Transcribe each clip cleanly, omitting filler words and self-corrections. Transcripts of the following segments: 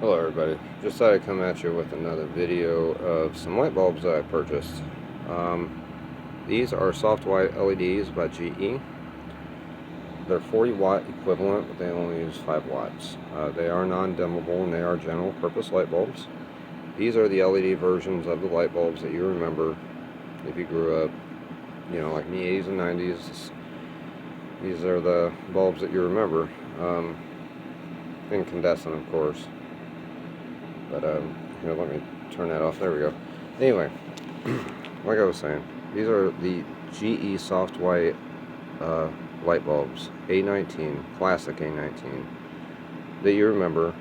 Hello everybody, just thought I'd come at you with another video of some light bulbs that I purchased. These are Soft White LEDs by GE. They're 40 watt equivalent, but they only use 5 watts. They are non-dimmable and they are general purpose light bulbs. These are the LED versions of the light bulbs that you remember if you grew up, like me, 80s and 90s. These are the bulbs that you remember. Incandescent, of course. But here, let me turn that off. There we go. Anyway, like I was saying, these are the GE Soft White light bulbs, A19, classic A19, that you remember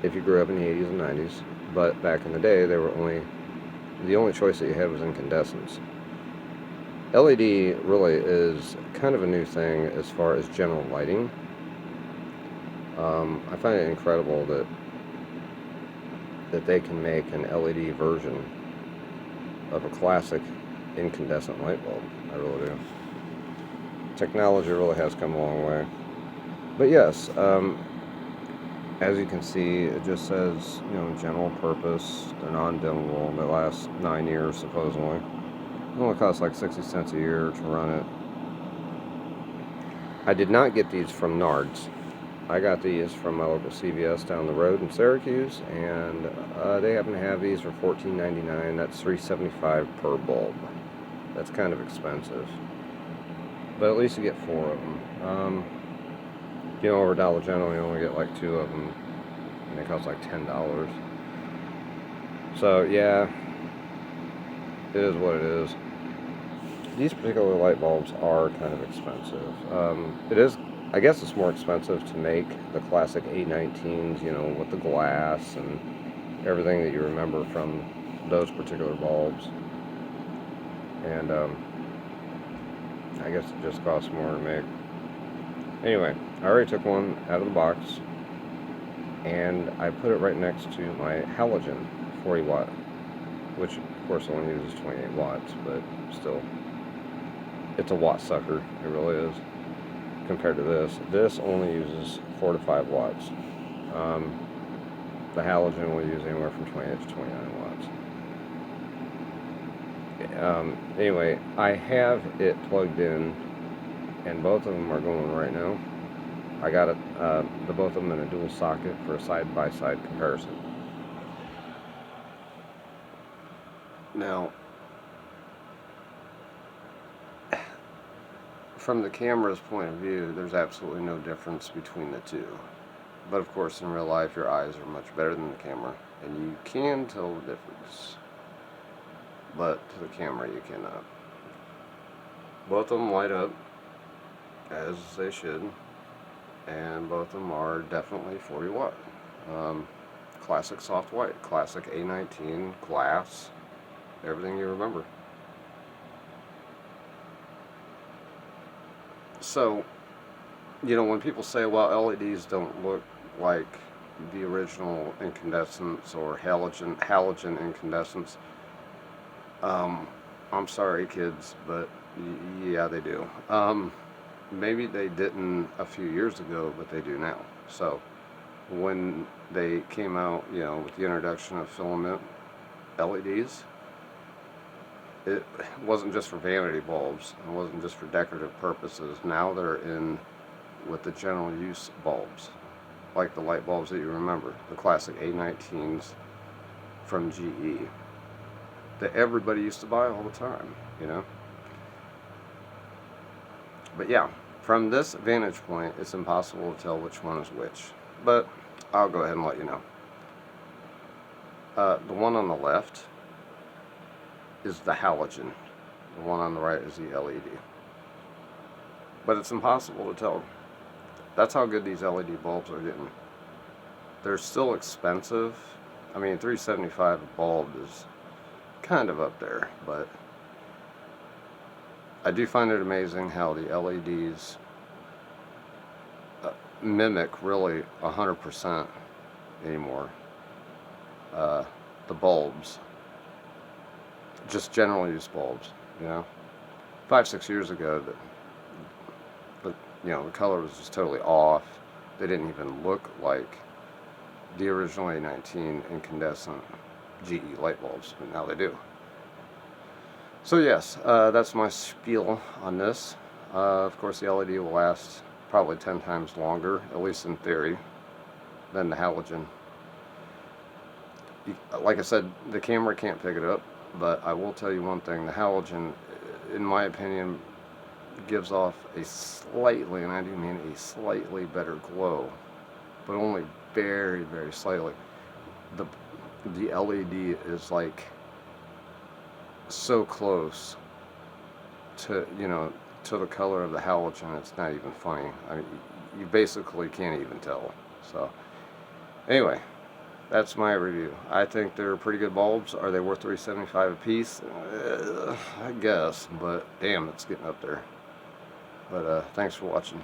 if you grew up in the 80s and 90s. But back in the day, they were the only choice that you had was incandescents. LED really is kind of a new thing as far as general lighting. I find it incredible that they can make an LED version of a classic incandescent light bulb. I really do. Technology really has come a long way. But yes, as you can see, it just says, general purpose. They're non-dimmable. They last 9 years, supposedly. It only costs like 60 cents a year to run it. I did not get these from Nards. I got these from my local CVS down the road in Syracuse, and they happen to have these for $14.99. That's $3.75 per bulb. That's kind of expensive, but at least you get 4 of them. Over Dollar General, you only get like 2 of them, and they cost like $10. So yeah, it is what it is. These particular light bulbs are kind of expensive. It is. I guess it's more expensive to make the classic A19s, with the glass and everything that you remember from those particular bulbs. And I guess it just costs more to make. Anyway, I already took one out of the box, and I put it right next to my Halogen 40 watt, which of course only uses 28 watts, but still, it's a watt sucker. It really is. Compared to this only uses 4 to 5 watts. The halogen will use anywhere from 28 to 29 watts. Anyway, I have it plugged in, and both of them are going right now. I got it, both of them in a dual socket for a side-by-side comparison. Now, from the camera's point of view, there's absolutely no difference between the two. But of course, in real life, your eyes are much better than the camera, and you can tell the difference. But to the camera, you cannot. Both of them light up as they should, and both of them are definitely 40 watt. Classic soft white, classic A19, glass, everything you remember. So, when people say, well, LEDs don't look like the original incandescents or halogen incandescents, I'm sorry, kids, but yeah, they do. Maybe they didn't a few years ago, but they do now. So, when they came out, with the introduction of filament LEDs, it wasn't just for vanity bulbs. It wasn't just for decorative purposes. Now they're in with the general use bulbs, like the light bulbs that you remember, the classic A19s from GE, that everybody used to buy all the time, But yeah, from this vantage point, it's impossible to tell which one is which. But I'll go ahead and let you know. The one on the left is the halogen. The one on the right is the LED. But it's impossible to tell. That's how good these LED bulbs are getting. They're still expensive. I mean, $3.75 a bulb is kind of up there, but I do find it amazing how the LEDs mimic really 100% anymore the bulbs. Just general use bulbs, 5-6 years ago, the color was just totally off. They didn't even look like the original A19 incandescent GE light bulbs, but now they do. So yes, that's my spiel on this. Of course, the LED will last probably 10 times longer, at least in theory, than the halogen. Like I said, the camera can't pick it up, but I will tell you one thing: the halogen, in my opinion, gives off a slightly, and I do mean a slightly better glow, but only very, very slightly. The LED is like so close to, you know, to the color of the halogen, it's not even funny. I mean, you basically can't even tell. So anyway, that's my review. I think they're pretty good bulbs. Are they worth $3.75 a piece? I guess, but damn, it's getting up there. But thanks for watching.